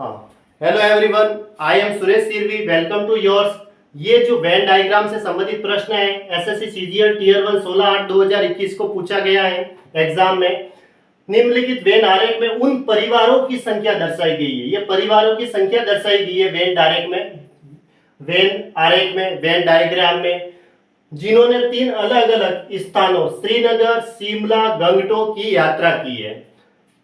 हाँ, hello everyone, I am Suresh Sirvi, welcome to yours. ये जो वेन डायग्राम से संबंधित प्रश्न है एसएससी सीजीएल टीयर 1 16/8/2021 को पूछा गया है एग्जाम में। निम्नलिखित वेन आरेख में उन परिवारों की संख्या दर्शाई गई है। ये परिवारों की संख्या दर्शाई गई है वेन आरेख में, वेन डायग्राम में, जिन्होंने 3 अलग अलग स्थानों श्रीनगर, शिमला, गंगटोक की यात्रा की है।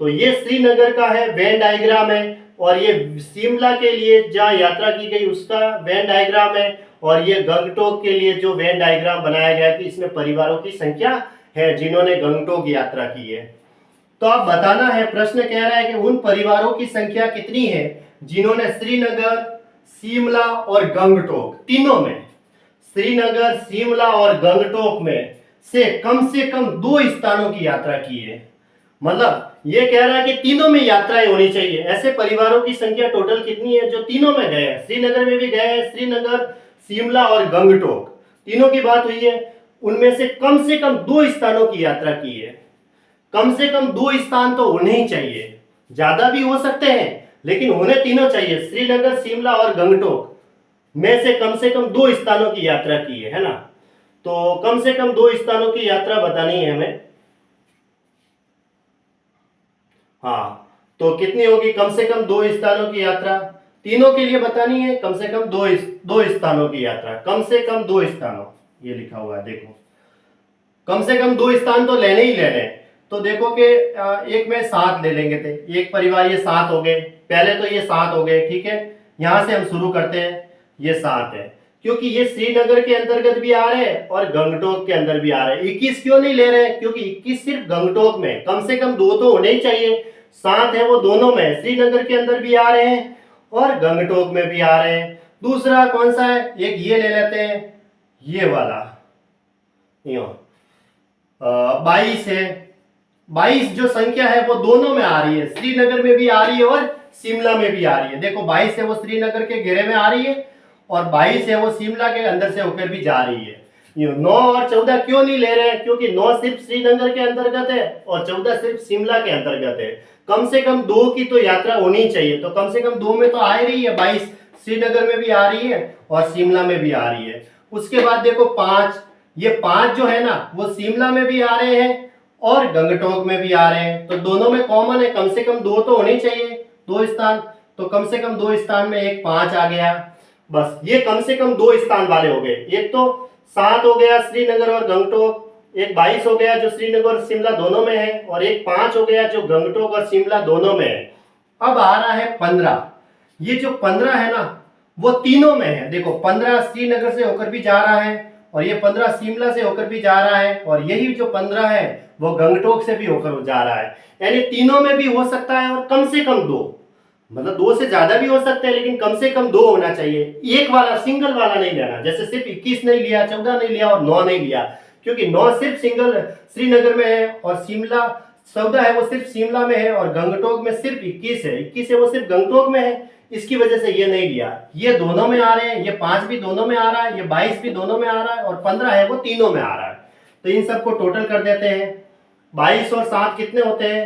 तो ये श्रीनगर का है वेन डायग्राम है, और ये शिमला के लिए जहाँ यात्रा की गई उसका वेन डायग्राम है, और ये गंगटोक के लिए जो वेन डायग्राम बनाया गया कि इसमें परिवारों की संख्या है जिन्होंने गंगटोक यात्रा की है। तो आप बताना है, प्रश्न कह रहा है कि उन परिवारों की संख्या कितनी है जिन्होंने श्रीनगर, शिमला और गंगटोक तीनों में, श्रीनगर, शिमला और गंगटोक में से कम 2 स्थानों की यात्रा की है। मतलब ये कह रहा है कि तीनों में यात्राएं होनी चाहिए। ऐसे परिवारों की संख्या टोटल कितनी है जो तीनों में गए हैं, श्रीनगर में भी गए हैं, श्रीनगर, शिमला और गंगटोक तीनों की बात हुई है। उनमें से कम 2 स्थानों की यात्रा की है। कम से कम 2 स्थान तो होने ही चाहिए, ज्यादा भी हो सकते हैं लेकिन होने तीनों चाहिए। श्रीनगर, शिमला और गंगटोक में से कम 2 स्थानों की यात्रा की है ना। तो कम से कम 2 स्थानों की यात्रा बतानी है हमें। हाँ, तो कितनी होगी? कम से कम 2 स्थानों की यात्रा तीनों के लिए बतानी है। कम से कम दो स्थानों की यात्रा, कम से कम 2 स्थानों, ये लिखा हुआ है देखो, कम से कम 2 स्थान तो लेने ही लेने। तो देखो कि एक में 7 ले लेंगे थे, एक परिवार, ये 7 हो गए, पहले तो ये 7 हो गए, ठीक है। यहां से हम शुरू करते हैं, ये 7 है क्योंकि ये श्रीनगर के अंतर्गत भी आ रहे हैं और गंगटोक के अंदर भी आ रहे हैं। 21 क्यों नहीं ले रहे? क्योंकि 21 सिर्फ गंगटोक में, कम से कम 2 तो होने ही चाहिए। 7 है वो दोनों में, श्रीनगर के अंदर भी आ रहे हैं और गंगटोक में भी आ रहे हैं। दूसरा कौन सा है? एक ये ले लेते हैं, ये वाला 22 है। 22 जो संख्या है वो दोनों में आ रही है, श्रीनगर में भी आ रही है और शिमला में भी आ रही है। देखो 22 है वो श्रीनगर के घेरे में आ रही है और 22 है वो शिमला के अंदर से होकर भी जा रही है। 9 और 14 क्यों नहीं ले रहे हैं? क्योंकि 9 सिर्फ श्रीनगर के अंतर्गत है और 14 सिर्फ शिमला के अंतर्गत है। कम से कम 2 की तो यात्रा होनी चाहिए, तो कम से कम 2 में तो आ रही है। 22 श्रीनगर में भी आ रही है और शिमला में भी आ रही है। उसके बाद देखो 5, ये 5 जो है ना वो शिमला में भी आ रहे हैं और गंगटोक में भी आ रहे हैं, तो दोनों में कॉमन है। कम से कम 2 तो होने चाहिए, 2 स्थान। तो कम से कम 2 स्थान में एक 5 आ गया। बस ये कम से कम 2 स्थान वाले हो गए। एक तो 7 हो गया श्रीनगर और गंगटोक, एक 22 हो गया जो श्रीनगर और शिमला दोनों में है, और एक 5 हो गया जो गंगटोक और शिमला दोनों में है। अब आ रहा है 15। ये जो 15 है ना वो तीनों में है। देखो 15 श्रीनगर से होकर भी जा रहा है और ये 15 शिमला से होकर भी जा रहा है, और यही जो 15 है वो गंगटोक से भी होकर जा रहा है। यानी तीनों में भी हो सकता है और कम से कम 2, मतलब 2 से ज्यादा भी हो सकते हैं लेकिन कम से कम 2 होना चाहिए। एक वाला, सिंगल वाला नहीं लेना, जैसे सिर्फ 21 नहीं लिया, 14 नहीं लिया और 9 नहीं लिया, क्योंकि 9 सिर्फ सिंगल श्रीनगर में है और शिमला 14 है वो सिर्फ शिमला में है और गंगटोक में सिर्फ 21 है, 21 है वो सिर्फ गंगटोक में है, इसकी वजह से ये नहीं लिया। ये दोनों में आ रहे हैं, ये 5 भी दोनों में आ रहा है, ये 22 भी दोनों में आ रहा है और 15 है वो तीनों में आ रहा है। तो इन सबको टोटल कर देते हैं। 22 और 7 कितने होते हैं?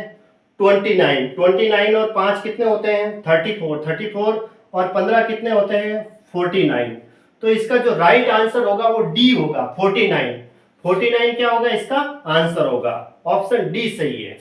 29। 29 और 5 कितने होते हैं? 34 और 15 कितने होते हैं? 49। तो इसका जो राइट आंसर होगा वो डी होगा, 49 क्या होगा इसका आंसर होगा? ऑप्शन डी सही है।